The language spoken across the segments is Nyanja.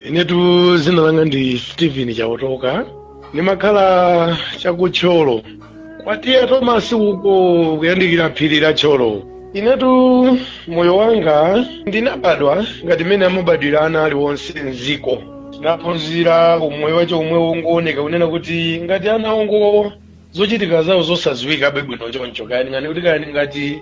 Inetu zina langa ndi Steven Chaotoka nimakhala chakutcholo kwatiya Thomas uko kuyandikira phiri la Tcholo. Inetu moyo wanga ndinabadwa ngati mmene amabadwira ana aliwonse mziko. Tinaphunzira umoyo wacho umwe wongooneka kunena kuti ngati ana ongo zochitika zawo zosadziwika bwino choncho kani ngati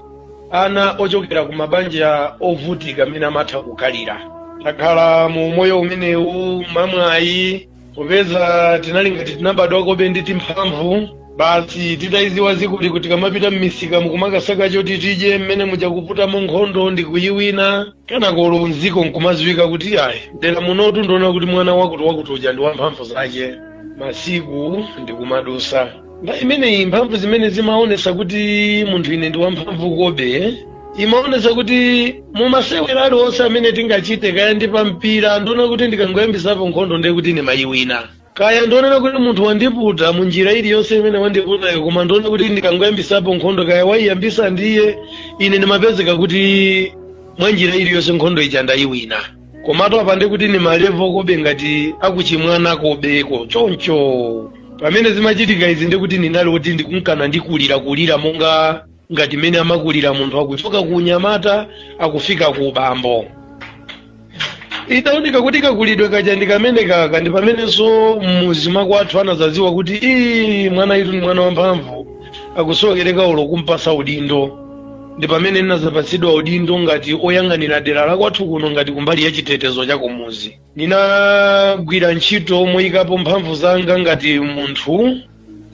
ana ochokera ku mabanja ovutika amene amatha kukhalira. Takhala mu moyo umenewu mamwayi popeza tinali ngati tinabadwa kobe ndi timphamvu basi titayiziwa zikuti kuti kamapita m'misika mukumakasaka choti tidye mmene muchakuputamo nkhondo ndi kuyiwina kana kolo mziko nkumadziwika kuti ayi dera munotu ndiona kuti mwana wakuti uja ndi wamphamvu zake. Masiku ndikumadusa nda imeneyi mphamvu zimene zimaonesa kuti munthu ine ndi wamphamvu kobe imaonesa kuti mumasewera aliwonse amene tingachite kaya ndi pampira ndiona kuti ndikangoyambisapo nkhondo ndiye kuti ndimayiwina, kaya ndionera kuti munthu wandiputa munjira iliyonse imene wandiputayo koma ndiona kuti ndikangoyambisapo nkhondo kaya waiyambisa ndiye ine ndimapezeka kuti mwa njira iliyonse nkhondo ija ndayiwina. Komatu apa ndi kuti ndimalevo kobe ngati akuchimwana kobeko choncho. Pamene zimachitika izi ndi kuti ndinali kuti ndikunkana ndikulira monga ngati mene amakulira munthu akuchoka ku unyamata akufika ku ubambo. Itaoneka kuti kakulidwe kaja ndikamene kaka ndi pamenenso muzima kwathu anazaziwa kuti mwana itu ni mwana wamphamvu akusokereka ulo kumpasa udindo. Ndi pamene ndinazapatsidwa udindo ngati oyang'anira dera la kwathu kuno ngati kumbali ya chitetezo cha kumuzi. Ninagwira ntchito moyikapo mphamvu zanga ngati munthu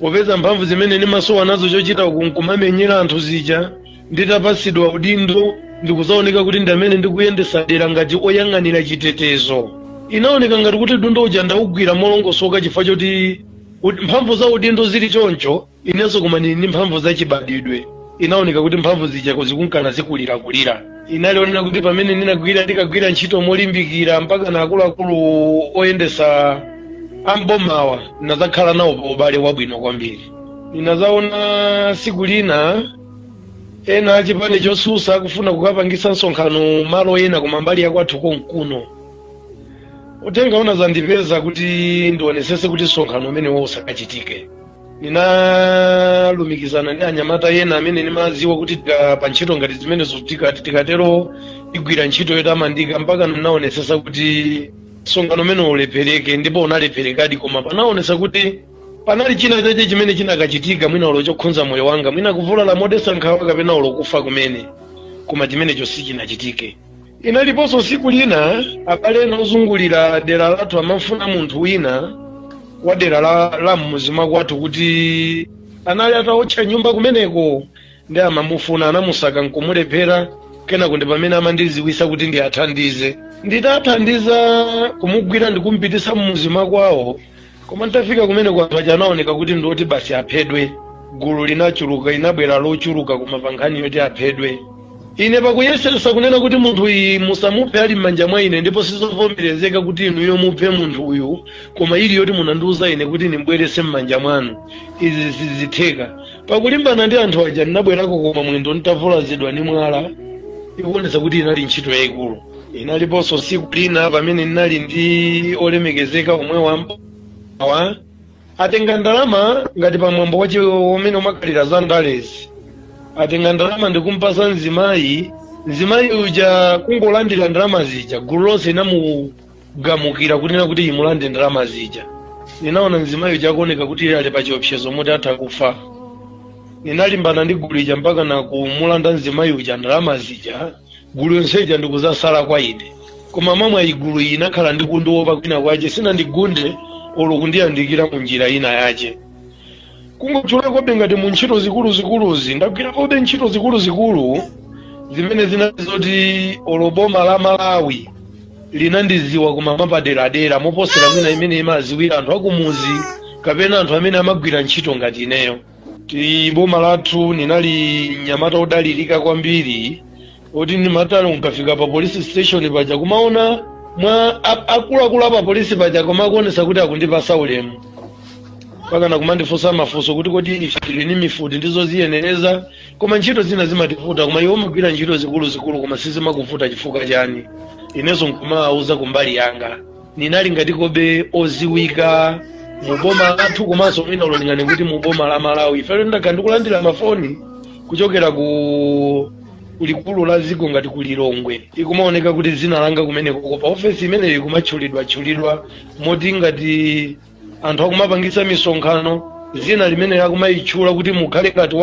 popeza mphamvu zimene ndimasowa nazo chochita kumamenyera anthu zija nditapatsidwa udindo ndikuzaoneka kuti ndamene ndikuyendesa dera ngati oyang'anira chitetezo. Inaoneka ngati kuti udindo uja ndaugwira molongosoka chifukwa choti mphamvu za udindo zili choncho inenso koma ndili ndi mphamvu za chibadwidwe. Inaoneka kuti mphamvu zija zikunkana zikulirakulira. Inalionera kuti pamene ndikagwira ntchito molimbikira mpaka na akuluakulu oyendesa ambomawa nazakhala nawo pa ubale wabwino kwambiri. Ninazaona siku lina ena achipani chosusa akufuna kukapangisa nsonkhano malo ena kumambali ya kwathu konkuno. Utenga unazandipeza kuti ndionesese kuti nsonkhano umene usakachitike. Ninalumikizana ndi anyamata ena amene nimaziwa kuti pa ntchito ngati zimene tikatero igwira ntchito yotamandika mpaka ninaonesesa kuti nsonkhano umene ulephereke ndipo unalepherekadi koma panaonesa kuti panali china chache chimene chinakachitika mwina ulo chokhudza moyo wanga mwina kuvulala modesa nkhawa kapena ulo kufa kumene koma chimenecho sichinachitike. Inaliponso siku lina abale ena ozungulira dera lathu amafuna munthu wina wa dera la muzima kwathu kuti anali atawotcha nyumba kumeneko ndi amamufuna anamusaka nkumulephera kenako ndi pamene amandiziwisa kuti ndiathandize. Nditathandiza kumugwira ndikumpitisa mumuzima kwawo koma nditafika kumene kwa paja anaoneka kuti ndoti basi aphedwe. Gulu linachuluka inabwera lochuluka koma pa nkhani yoti aphedwe. Ine pakuyesesa kunena kuti munthu uyu musamuphe ali m'manja mwa ine ndipo sizovomerezeka kuti inuyo muphe munthu uyu koma ili yoti munandiuza ine kuti nimbwerese m'manja mwanu izi sizitheka. Pakulimbana ndi anthu aja ndinabwerako koma mwendo nditavulazidwa ndi mwala ikuonesa kuti inali ntchito yayikulu. Inaliponso siku lina pamene ndinali ndi olemekezeka omwe wambawa atenga ndalama ngati pamwambo wacho umene umakhalira za ndalezi. Atenga ndalama ndikumpasa mzimayi uja kungolandira ndalama zija gulu lonse inamugamukira kunena kuti imulande ndalama zija. Ninaona mzimayi uja akuoneka kuti ali pa chiopsezo moti atha kufa. Ninalimbana ndi gulu ija mpaka na kumulanda mzimayi uja ndalama zija gulu yonse ija ndikuzasala kwa ine. Koma mamwe igulu iyi inakhala ndikundiopa kwina kwache sina ndigunde olo kundiyandikira munjira ina yache. Kungochula kobe ngati mu ntchito zikuluzikuluzi ndagwira kobe ntchito zikuluzikulu zimene zinali zoti oloboma la Malawi linandiziwa kuma mapaderadera moposera mwina imene imaziwira anthu akumuzi kapena anthu amene amagwira ntchito ngati ineyo. Boma lathu ninali nyamata odalirika kwambiri oti ndimatalo nkafika pa police station paja kumaona mwa akuluakulu apa polisi paja koma akuonesa kuti akundipasa ulemu paka na kumandifunsa mafunso kuti kodi ife tili ni mifuti ndizo ziyenereza koma ntchito zina zimatifuta koma iwo magwira ntchito zikuluzikulu koma sizimakufuta chifukwa chani. Inezo nkumawauza kumbali yanga ninali ngati kobe oziwika muboma lathu komanso mwina ulolingani kuti muboma la Malawi. Ife ndakha ndikulandira mafoni kuchokera ku likulu la ziko ngati ku Lilongwe. Ikumaoneka kuti zina langa kumeneko pa ofesi imene ikumatchulidwa moti ngati anthu akumapangisa misonkhano zina limene yakumayitchula kuti mukhale ngati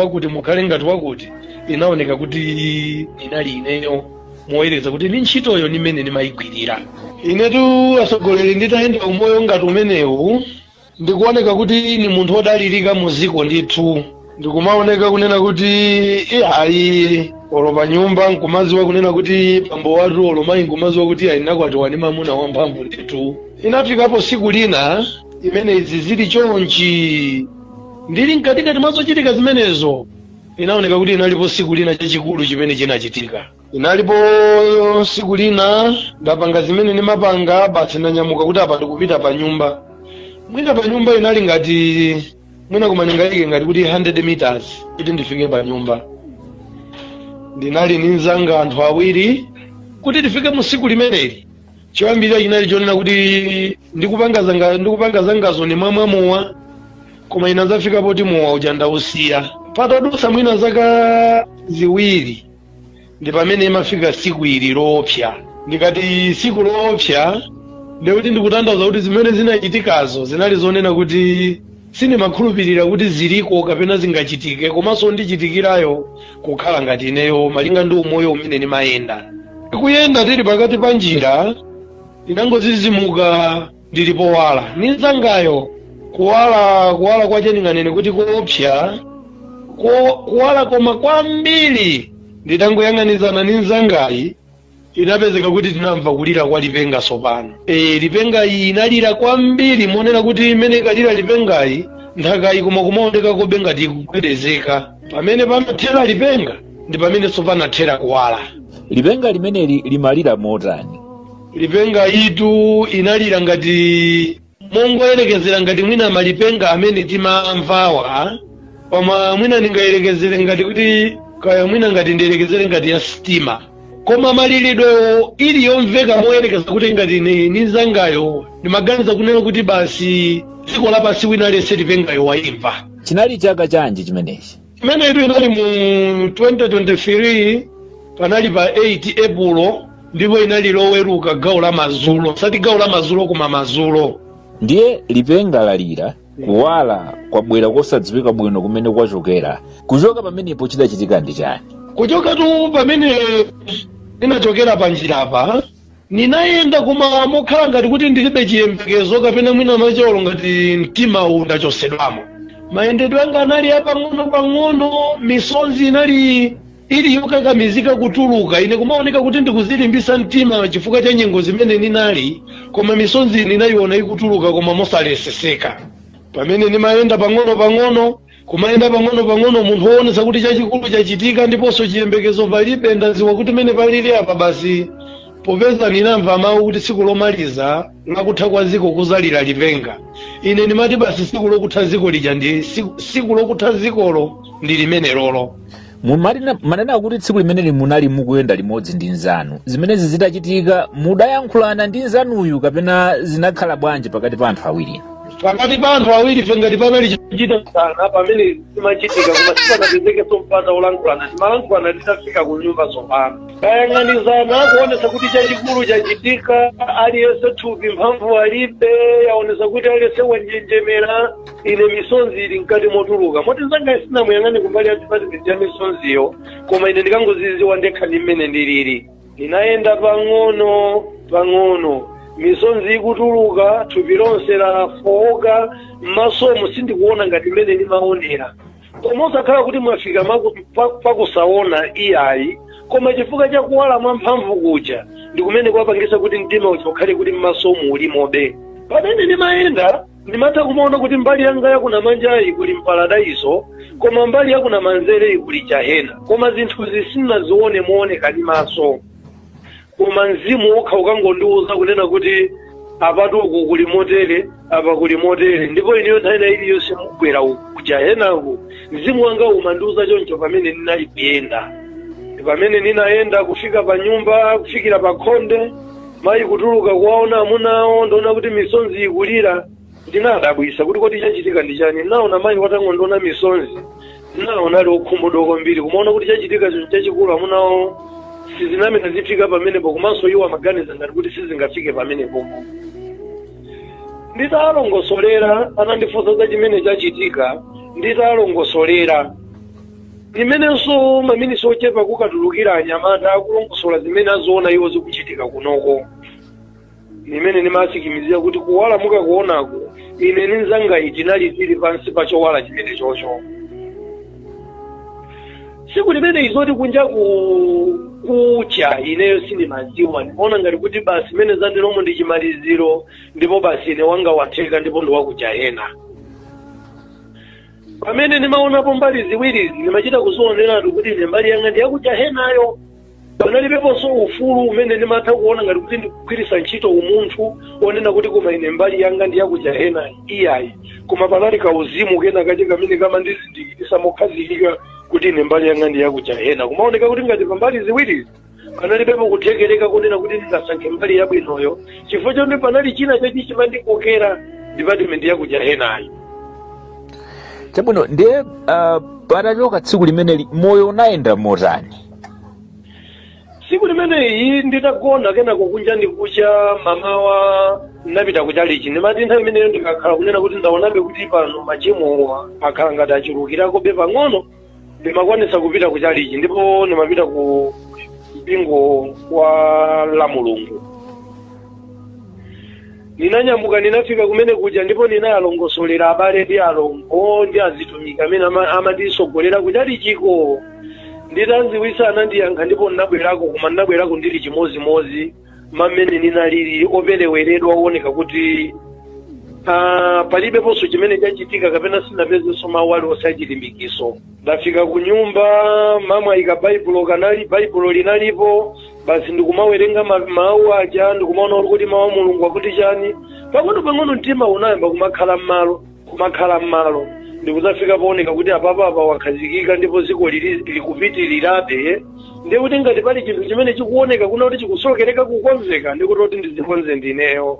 wakuti inaoneka kuti inali ineyo moyerekeza kuti ndi ntchitoyo nimene nimayigwirira. Inetu asogoleri nditayenda umoyo ngati umenewu ndikuoneka kuti ni munthu odalirika muziko ndithu. Ndikumaoneka kunena kuti ayi olopa nyumba nkumaziwa kunena kuti pambo watu olomayi nkumaziwa kuti ayinakwatiwa ni mamuna wamphamvu ndithu. Inafikapo siku lina imene izi zili chonchi ndili mkatikati mwazochitika zimenezo, inaoneka kuti inalipo siku lina chachikulu chimene chinachitika. Inalipo siku lina ndapanga zimene nimapanga basi nanyamuka kuti apa ndikupita pa nyumba. Mwina pa nyumba inali ngati mwina kumaningalike ngati kuti 100 meters kuti ndifike pa nyumba. Ndinali ninzanga anthu awiri kuti ndifike mu siku limeneli. Choyambirira chinali chonena kuti ndikupanga zangazo ni mwamwamowa koma inazafika poti mowa uja ndausiya. Patadusa mwina zaka ziwiri ndi pamene imafika siku ili lopsa. Ndikati siku lopsa ndikuti ndikutanthauza kuti zimene zinachitikazo zinali zonena kuti sinimakhulupirira kuti ziliko kapena zingachitike komanso ndichitikirayo kukhala ngati ineyo malinga ndi umoyo umene nimayenda. Tikuyenda tili pakati pa njira inangozizimuka ndilipo wala ninzangayo kuwala kwachening'anene kuti kuopsa kuwala koma kwambiri. Nditangoyang'anizana ninzangayi inapezeka kuti tinamva kulira kwa lipenga sopano. Lipenga iyi inalira kwambiri monena kuti imene ikalira lipengayi nthakayi koma kumaoneka kobe ngati ikugwedezeka. Pamene pamathera lipenga ndi pamene sopanathera kuwala. Lipenga limeneli limalira motani? Lipenga itu inalira ngati mongoyerekezera ngati mwina malipenga amene timamvawa koma mwina ningayerekezere ngati kuti kaya mwina ngati ndiyerekezere ngati ya stima. Koma malilidweyo ili yomveka moyerekeza kuti ngati ninzangayo ndimaganiza kunena kuti basi dziko lapasi wina lese lipengayo wayimva. Chinali chaka chanji chimenechi? Chimenechi inali mu 2023 panali pa 8 April ndipo inali loweruka gawo la mazulo. Sati gawo la mazulo koma mazulo. Ndiye lipenga lalira kuwala kwabwera kosadziwika bwino kumene kwachokera. Kuchoka pamenepo chidachitika ndi chani? Kuchoka tu pamene ninachokera pa njirapa ninayenda koma mokhala ngati kuti ndilibe chiyembekezo kapena mwina macholo ngati mtima undachosedwamo. Mayendedwe anga anali apang'ono misonzi inali ili yokakamizika kutuluka. Ine kumaoneka kuti ndikuzilimbisa mtima chifukwa cha nyengo zimene ninali koma misonzi ninayiona ikutuluka koma mosaleseseka. Pamene nimayenda pang'ono kumayenda pang'ono munthu woonesa kuti chachikulu chachitika ndiponso chiyembekezo palibe. Ndaziwa kuti mene palili apa basi popeza ninamva mawu kuti siku lomaliza lakutha kwa ziko kuzalira lipenga. Ine nimati basi siku lokutha ziko lija ndi siku lokutha zikolo ndi limene lolo. Manena kuti tsiku limeneli munali mukuyenda limodzi ndi nzanu. Zimenezi zitachitika mudayankhulana ndi nzanuyu kapena zinakhala bwanji pakati pa anthu awiri? Pakati pa anthu awiri fengati panali chachita sana pamene zimachitika koma sipanapezeke sompata olankhulana. Timalankhulana titafika ku nyumba sopano. Kayang'anizana kuonesa kuti chachikulu chachitika aliyense thupi mphamvu alibe yaonesa kuti aliyense wanjenjemera. Ine misonzi ili mkati motuluka moti nzanga sinamuyang'ane kumbali ya department ya misonziyo koma ine ndikangoziziwa ndekha ndi mmene ndilili. Inayenda pang'ono misonzi ikutuluka thupi lonse lafowoka m'masomo sindikuona ngati mmene ndimaonera. Koma osakhala kuti mwafika pakusaona iyayi koma chifukwa cha kuwala mwamphamvu kuja ndi kumene kwapangisa kuti mtima ukhale kuti m'masomo ulimobe. Pamene ndimayenda ndimatha kumaona kuti mbali yanga yakuna manjayi kuli mparadaiso koma mbali yakuna manzere kuli jahena. Koma zinthuzi sinazione mooneka ndi maso. Koma mzimu wokha ukangondiwuza kunena kuti apatu uku kuli motere apa kuli motere ndipo ineyo nthawi ina iliyonse mugwera kujahenako mzimu wanga umandiwuza choncho pamene ndinali kuyenda. Pamene ninayenda kufika pa nyumba kufikira pa khonde mayi kutuluka kuwaona amunawo ndona kuti misonzi ikulira ndinadabwisa kuti kodi chachitika ndi chani. Naona mayi watang'o ndona misonzi naona ali okhumudwa kwambiri kumaona kuti chachitika chinthu chachikulu amunawo sizinamene zifika pamenepo komanso iwo amaganiza ngati kuti sizingafike pamenepo. Nditalongosolera anandifunsa za chimene chachitika nditalongosolera imenenso mamini sochepa kukatulukira anyamata akulongosola zimene azoona iwo zikuchitika kunoko. Nimene nimasikimizira kuti kuwala mukakuonako ine ninzanga itinali tili pansi pa chowala chimene chocho. Siku limene izoti kunja kucha ineyo sinimadziwa ndimaona ngati kuti basi mene zandilomo ndi chimaliziro ndipo basi ine wanga watheka ndipo ndi wakujahena. Pamene nimaonapo mbali ziwirizi nimachita kuzioneratu kuti ine mbali yanga ndi yakujahenayo. Panalipeponso ufulu umene ndimatha kuona ngati kuti ndikugwiritsa ntchito umunthu onena kuti koma ine mbali yanga ndi yakujahena iyayi. Koma panali kauzimu kena kache kamene kamandizindikitsa mokhazikika kuti ine mbali yanga ndi yakujahena. Kumaoneka kuti ngati pambali ziwirizi panalipepo kuthekereka kunena kuti ndingasankhe mbali yabwinoyo chifukwa choti panali china chachi chimandikokera department yakujahenayo. Chabwino ndiye patachoka tsiku limeneli moyo unayenda motani? Siku limeneyi nditagona kenako kunja ndikucha mamawa napita kuchalichi ndimati nthawi imeneyo ndikakhala kunena kuti ndaonabe kuti pano machimo akhala ngati achulukirako be pang'ono ndimakwanisa kupita kuchalichi ndipo ndimapita ku mpingo wa la Mulungu. Ninanyamuka ninafika kumene kuja ndipo ninalongosolera abale ndi alongo ndi azitumika amene amadisogolera kuchalichiko. Nditanziwisa anandiyankha ndipo ndinabwerako koma ndinabwerako ndili chimozimozi mamene ninalili opeleweredwa ooneka kuti palibeponso chimene chachitika kapena sinapezenso mawu aliwonse achilimbikiso. Ndafika ku nyumba mama ayika baibulo linalipo basi ndikumawerenga mawu aja ndikumaona kuti mawu a Mulungu akuti chani. Pang'ono mtima unayamba kumakhala m'malo ndikuzafika pooneka kuti apapa wakhazikika ndipo dziko likupitirirabe. Ndiye kuti ngati pali chinthu chimene chikuoneka kuna kuti chikusokereka kukonzeka ndikuti kuti ndizikonze ndineyo.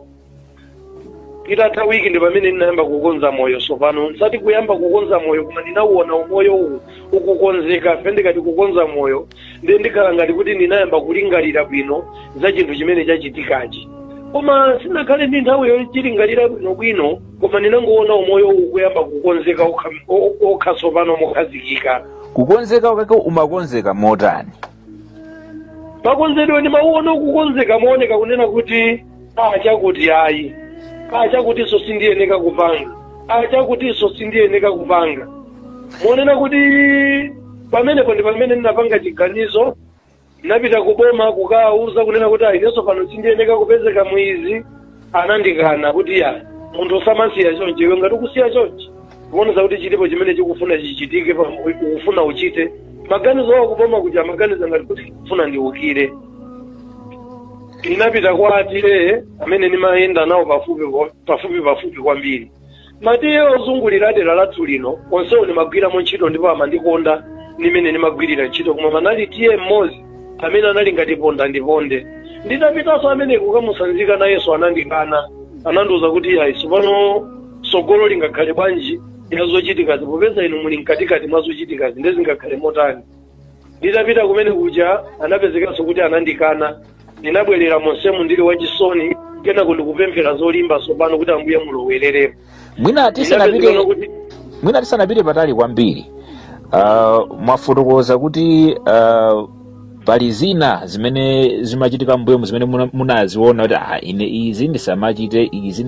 Itatha wiki ndi pamene ndinayamba kukonza moyo sopano nsati kuyamba kukonza moyo koma ndinauona umoyo uwu ukukonzeka pendekati kukonza moyo ndiye ndikhala ngati kuti ndinayamba kulingalira bwino za chinthu chimene chachitikachi. Koma sinakhale ndi nthawi yochilingalira bwinobwino koma ndinangoona umoyo uwu kuyamba kukonzeka okha sopano mokhazikika. Kukonzeka kwake umakonzeka motani? Makonzedwe ndimauona kukonzeka mooneka kunena kuti chakuti ayi chakutiso sindiyeneka kupanga chakutiso sindiyeneka kupanga. Monena kuti pamenepo ndi pamene ndinapanga chiganizo napita kuboma kukauza kunena kuti inenso pano sindiyeneka kupezeka mwizi. Anandikana kuti ya munthu osamasiya chonchi iwe ngati ukusiya chonchi kuonesa kuti chilipo chimene chikufuna chichitike ukufuna uchite. Maganizo awo kuboma kuti amaganiza ngati kuti kufuna ndiukire. Inapita kwa atile amene nimayenda nawo pafupi kwambiri. Matiye ozungulira dera lathu lino onsewo nimagwiramo ntchito ndipo amandikonda nimene nimagwirira ntchito koma manali tiye mmozi amene anali ngati ponda ndiponde. Nditapitanso amene kukamusanzika nayenso anandikana anandiuza kuti ayi sopano sogolo lingakhale bwanji yazochitikazi popeza inu muli mkatikati mwa zochitikazi ndezingakhale motani. Nditapita kumene kuja anapezekanso kuti anandikana. Ninabwerera monsemu ndili wachisoni kenako ndikupemphera zolimba sopano kuti Ambuye mulowererepo. Mwina tisanapite patali kwambiri mwafotokoza kuti pali zina zimene zimachitika mbuyo zimene munaziona kuti ine izi ndisamachite izi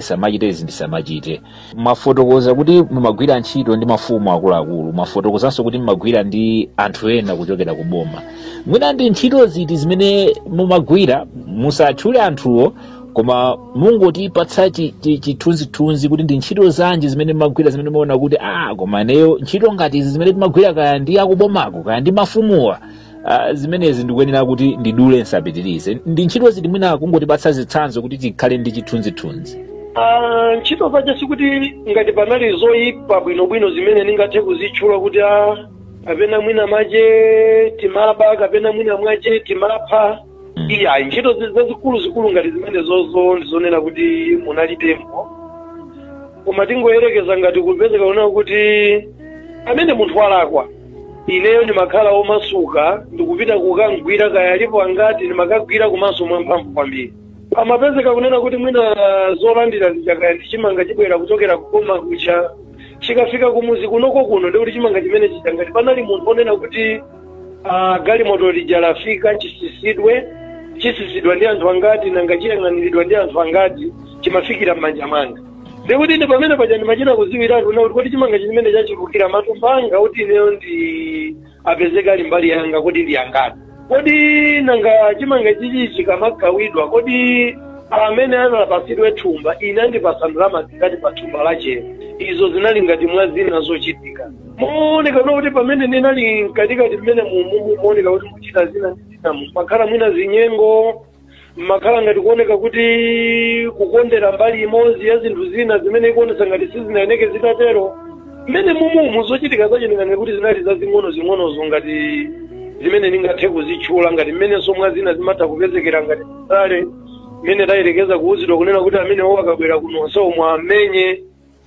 ndisamachite. Mwafotokoza kuti mumagwira ntchito ndi mafumu akuluakulu, mwafotokozanso kuti mumagwira ndi anthu ena kuchokera ku boma. Mwina ndi ntchito ziti zimene mumagwira musatchule anthuwo koma mungotipatsa chithunzithunzi kuti ndi ntchito zanji zimene mumagwira zimene muona kuti koma neyo ntchito ngati izi zimene timagwira kaya ndi akubomako kaya ndi mafumuwa zimenezi ndikuyenera kuti ndidule nsapitirize. Ndi ntchito ziti mwina kungotipatsa zitsanzo kuti tikhale ndi chithunzithunzi? Ntchito zache sikuti ngati panali zoyipa bwinobwino zimene ningathe kuzitchula kuti kapena mwina mache timaba kapena mwina mwache timapha iya ntchito zazikulu ngati zimene zozo ndizonena kuti munalitempo koma tingoyerekeza ngati kupezeka kuona kuti amene munthu walakwa ineyo ndimakhala omasuka ndikupita kukangwira kaya alipo angati ndimakagwira kumaso mwamphamvu kwambiri amapezeka kunena kuti mwina zolandira zichakaya ndichimanga chibwera kuchokera kukoma kucha chikafika kumuzi kunoko kuno ndikuti chimanga chimene chichangati panali munthu onena kuti galimoto lija lafika chisisidwa ndi anthu angati nanga chiyang'aniridwa ndi anthu angati chimafikira m'manja mwanga ndikuti ine pamene paja ndimachita kuziwiratu na kuti chimanga chimene chachulukira matumba anga kuti ineyo ndi apezeka ali mbali yanga kuti ndi angati kodi nanga chimanga chichi chikamagawidwa kodi amene anapatsidwe thumba ine andipasandalama zingati pa thumba lachero izo zinali ngati mwa zina zochitika mooneka kuti pamene ndinali mkatikati mmene muoneka kuti muchita zina ndi zina makhala mwina zinyengo makhala ngati kuoneka kuti kukondera mbali imodzi ya zinthu zina zimene ikuonesa ngati sizinayeneke zitatero mmene mumu zochitika zachonekana kuti zinali zazing'ono ngati zimene ndingathe kuzitchula ngati mmenenso mwa zina zimatha kupezekera ngati msale mmene tayerekeza kuwuzidwa kunena kuti amene akabwera kunonso omwe amenye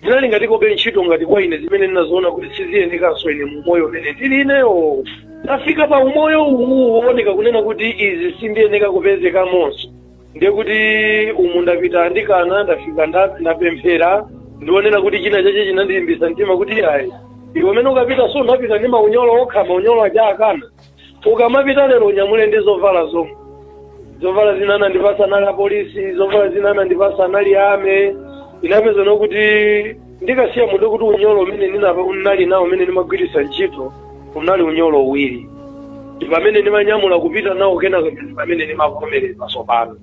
zinali ngati kobe ntchito ngati kwa ine zimene ndinazoona kuti siziyenekanso ine mu moyo umene ndili ineyo tafika pa umoyo uwu wooneka kunena kuti izi sindiyeneka kupezekamonso ndiye kuti umu ndapita ndikana ndafika ndapemphera ndionena kuti china chache chinandilimbisa mtima kuti ayi iwe umene ukapita so ndapita ndi maunyolo okha maunyolo aja akana ukamapita lero unyamule ndi zovala zomwe zovala zina anandipasa anali apolisi zovala zina anandipasa anali ame inapeza nokuti ndikasiya munthu kuti unyolo umene ndinali nawo umene ndimagwiritsa ntchito unali unyolo uwiri ndi pamene ndimanyamula kupita nawo kenaka ndi pamene ndimavomereza tsopano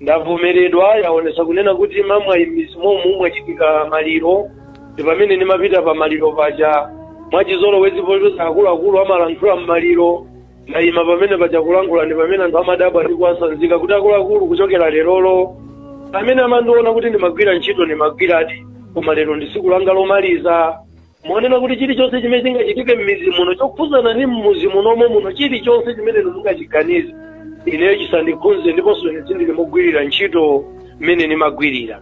ndavomeredwa yaonesa kunena kuti mamwayimisi momwe mwachitika maliro ndi pamene ndimapita pa maliro paja mwachizolowezi politosa akuluakulu amalankhula mmaliro ndayima pamene paja kulankhula ndi pamene anthu amadabwa ndi kuwasanzika kuti akuluakulu kuchokera lerolo pamene amandiona kuti ndimagwira ntchito ndimagwiradi koma lero ndi tsiku langa lomaliza monena kuti chilichonse chimene chingachitike m'mizi muno chokhudzana ndi m'muzi munomo muno chilichonse chimene mungachiganize ineyo chisandikhudze ndiponso ine sindili mogwirira ntchito mmene ndimagwirira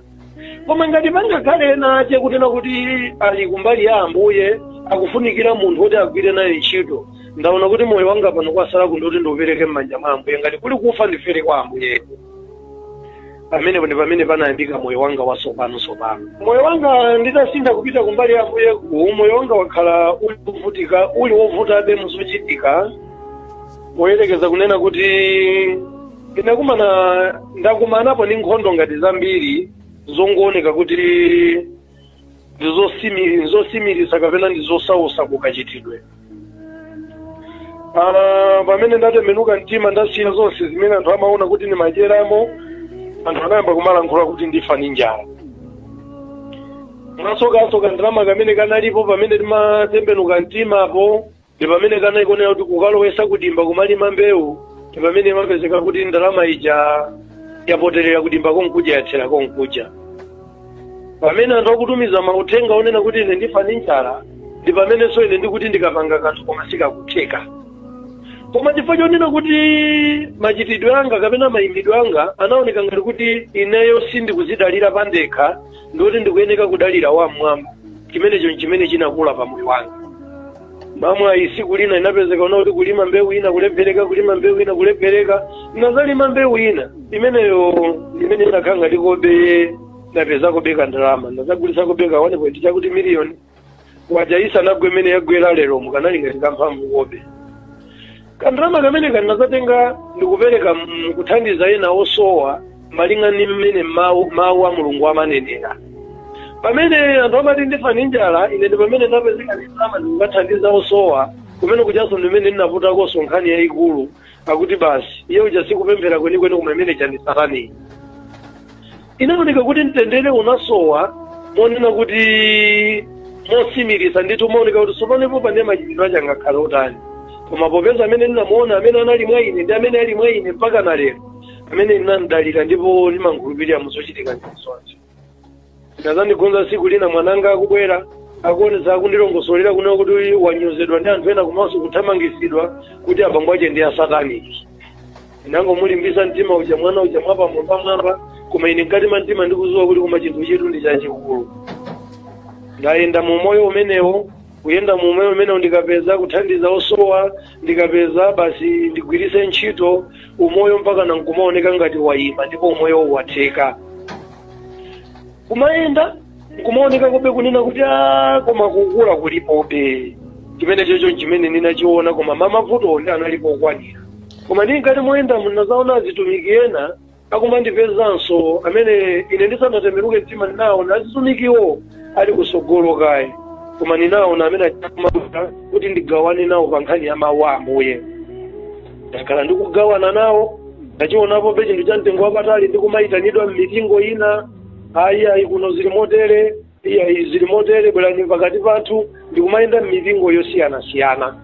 koma ngati pangakhale nache kunena kuti ali kumbali ya ambuye akufunikira munthu kuti agwire naye ntchito ndaona kuti moyo wanga pano kwasala kundoti ndiupereke m'manja mwa ambuye ngati kuli kufa ndifere kwa ambuye pamene ndi pamene panayambika moyo wanga wasopano moyo wanga nditasintha kupita kumbali ya ambuye moyo wanga wakhala uli wovutabe muzochitika moyerekeza kunena kuti ndakumanapo ndi nkhondo ngati zambiri zongooneka kuti ndizosimirisa kapena ndizosausa kukachitidwe pamene ndatembenuka mtima ndasiya zonse zimene anthu amaona kuti ndimacheramo anthu anayamba kumalankhula kuti ndifa ndi njala mwasokasoka ndalama kamene kanalipo pamene timatembenuka mtimapo ndi pamene kanaikonera kuti kukalowesa kudimba kumalima mbewu ndi pamene imapezeka kuti ndalama ija yapoterera kudimba konkuja yathera konkuja pamene anthu akutumiza mauthenga onena kuti ine ndifa ndi njala ndi pamenenso ine ndikuti ndikapanga kanthu koma sikakutheka koma chifukwa chonena kuti machitidwe anga kapena mayimbidwe anga anaoneka ngati kuti ineyo sindikuzidalira pandekha ndikuti ndikuyeneka kudalira wamwamba chimene chinakula pa moyo wanga mamwa isiku lina inapezeka ona kuti kulima mbewu ina kulephereka kulima mbewu ina kulephereka ndinazalima mbewu ina imene inakhala ngati kobe ndapezako beka ndalama ndazagulitsako beka 1.2 chakuti miliyoni waja isanagwe imene yagwera lero mukanali ngati kamphamvu kobe kandalama kamene kanazatenga ndikupereka kuthandiza ena osowa malinga ndi mmene mawu a mulungu amanenera pamene anthu amati ndifa ndi njala ine ndi pamene ndapezeka ndalama ndikukathandiza osowa kumene kuchaso ndimene ndinavutakonso nkhani yayikulu akuti basi iye uja sikupemphera kwenikweni koma imene chandisatani inaoneka kuti mtendere unasowa monena kuti mosimirisa ndithu maoneka kuti sopanepo pane machitidwe achangakhala utani koma popeza amene ndinamuona amene anali mwa ine ndi amene ali mwa ine mpaka na lero amene ndinamdalira ndipo ndimankhulupirira muzochitika ndinsonso ndazandigonza tsiku lina mwananga akubwera akuonesa akundilongosolera kunena kuti wanyozedwa ndi anthu ena komanso kuthamangisidwa kuti abambo ache ndi asataniki inangomulimbisa mtima uja mwana uja mwapamwamba koma ine ngati mtima ndikuzuwa kuti koma chinthu chetu ndi chachikulu. Ndayenda mu moyo umenewo, kuyenda mu moyo umenewo ndikapeza kuthandiza osowa, ndikapeza basi ndigwirise ntchito umoyo mpaka nankumaoneka ngati wayima ndipo umoyo watheka. Kumayenda nkumaoneka kobe kunena kuti koma kukula kulipobe. Chimene chocho chimene ninachiona koma mavuto ndi analipo okwanira. Koma ndi ngati moyenda munazaona azitumiki ena akumandipezanso amene ine ndisanatembenuke mtima ndinaona azitumikiwo ali kusogolo kaye. Koma ninaona amene achakumauta kuti ndigawane nawo pa nkhani ya mawu a Ambuye. Ndakhala ndikugawana nawo, ndachionapo pe chinthu cha mtengo wapatali ndikumayitanidwa m'mitingo ina, ayi kuno zili motere, iya zili motere, bwerani pakati pathu, ndikumayenda m'mitingo yosiyanasiyana.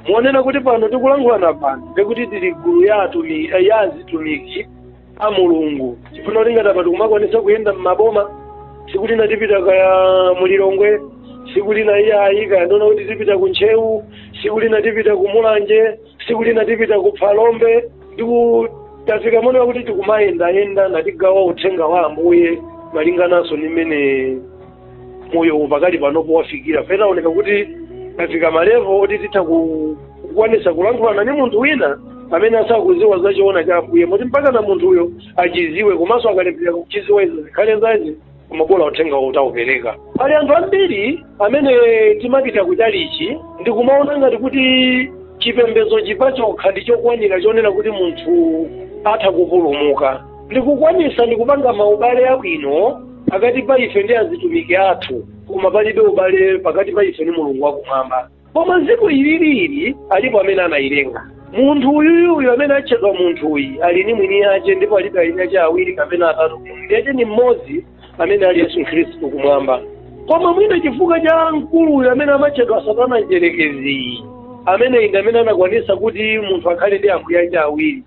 Muonena kuti pano tikulankhulana pano ndikuti tili gulu ya azitumiki a Mulungu. Chifuna kuti ngati apa tikumakwanisa kuyenda m'maboma, siku lina tipita kaya Mulilongwe, siku lina iyayi kaya ndona kuti tipita ku Nchewu, siku lina tipita ku Mulanje, siku lina tipita ku Phalombe. Tafika moyo kuti tikumayenda natigawa uthenga wa Ambuye malingananso nimene moyo pakali panopo wafikira. Penaoneka kuti tafika malevo oti titha kukwanisa kulankhulana ni munthu wina amene asakuziwa zachiona cha Ambuye, moti mpaka na munthu uyo achiziwe, komanso akalepera kuchiziwa izo zikhale zazi kumabola uthenga utaupereka. Pali anthu ambiri amene timapita kutalichi ndikumaona ngati kuti chipembedzo chipachokha ndi chokwanira chonena kuti munthu atha kupulumuka. Ndikukwanisa ndikupanga maubale abwino pakati pa ife ndi azitumiki athu, koma palibe ubale pakati pa ife ndi Mulungu wakumwamba. Koma ntsiku ililili alipo amene anayilenga. Munthu uyuyu amene atchedwa munthu uyu ali ni mwini yace, ndipo alipo ayini yace awiri kapena atatu. Mwini yace ni mmodzi amene ali Yesu Khristu kumwamba. Koma mwina chifukwa cha mkulu uyu amene amatchedwa Satana Mdierekezi, amene inde amene anakwanisa kuti munthu akhale ndi ambuye yace awiri,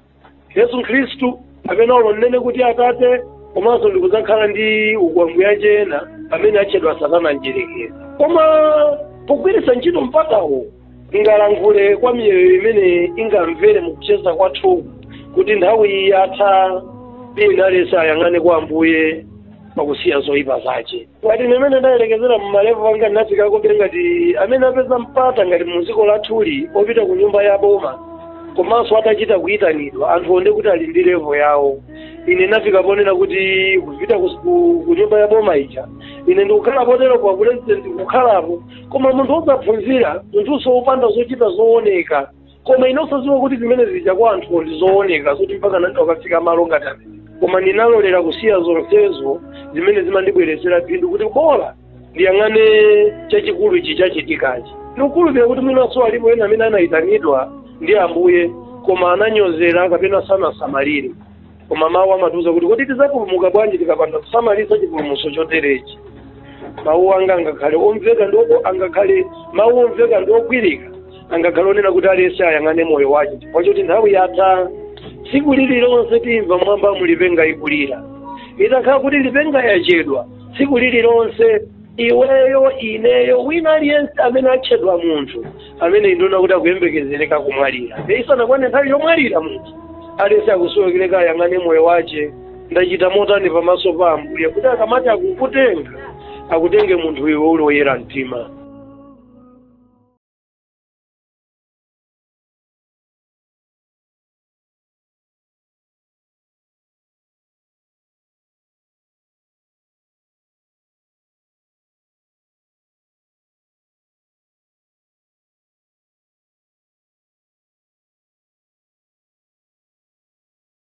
Yesu Khristu amene olonene kuti Atate, komanso ndikudzakhala ndi ambuye yace ena amene atchedwa Satana Mdierekezi. Koma pogwiritsa ntchito mpatawo ingalankhule kwa miyoyo imene ingamvere mukucheza kwathu kuti nthawi yatha ina aliyense ayang'ane kwa Ambuye pakusiya zoyipa zace. Ngati nemene ndayelekezera mmalevo anga ndinafikako kuti ngati amene apeza mpata ngati muziko lathuli opita ku nyumba ya boma, komanso atachita kuyitanidwa anthu onde kuti ali ndi levo yawo. Ine nafika ponena kuti kupita ku nyumba ya boma ija ine ndikukhala potero pa president kukhalapo, koma munthu osaphunzira, munthuso wopanda zochita zooneka, koma inosaziwa kuti zimene zija kwa anthu ndi zooneka zoti mpaka nanto akafika malo ngati amene. Koma ndinalolera kusiya zonsezo zimene zimandibweretsera phindu kuti bora ndiyang'ane chachikulu ichi chachitikachi. Ndikukhulupirira kuti mwinanso alipo ena amene anayitanidwa ndi Ambuye koma ananyozera kapena sanasamalire. Koma mawu amatiuza kuti tidzapulumuka bwanji tikapanda kusamalisa chipulumutso choterechi. Mawu anga angakhale omveka ndoko, angakhale mawu omveka ndogwirika, angakhale onena kuti aliyense ayang'ane moyo wace, chifukwa choti nthawi yatha. Tsiku lililonse timva mwamba mulipenga ikulira. Itakhala kuti lipenga yachedwa, tsiku lililonse iweyo, ineyo, wina aliyense amene atchedwa munthu amene indona kuti akuyembekezereka kumwalira. Isanakwane nthawi yomwalira munthu aliyense akusowekera ayang'ane moyo wace, ndachita motani pamaso pa Ambuye kuti akamati akukutenga akutenge munthu iwe uli woyera mtima.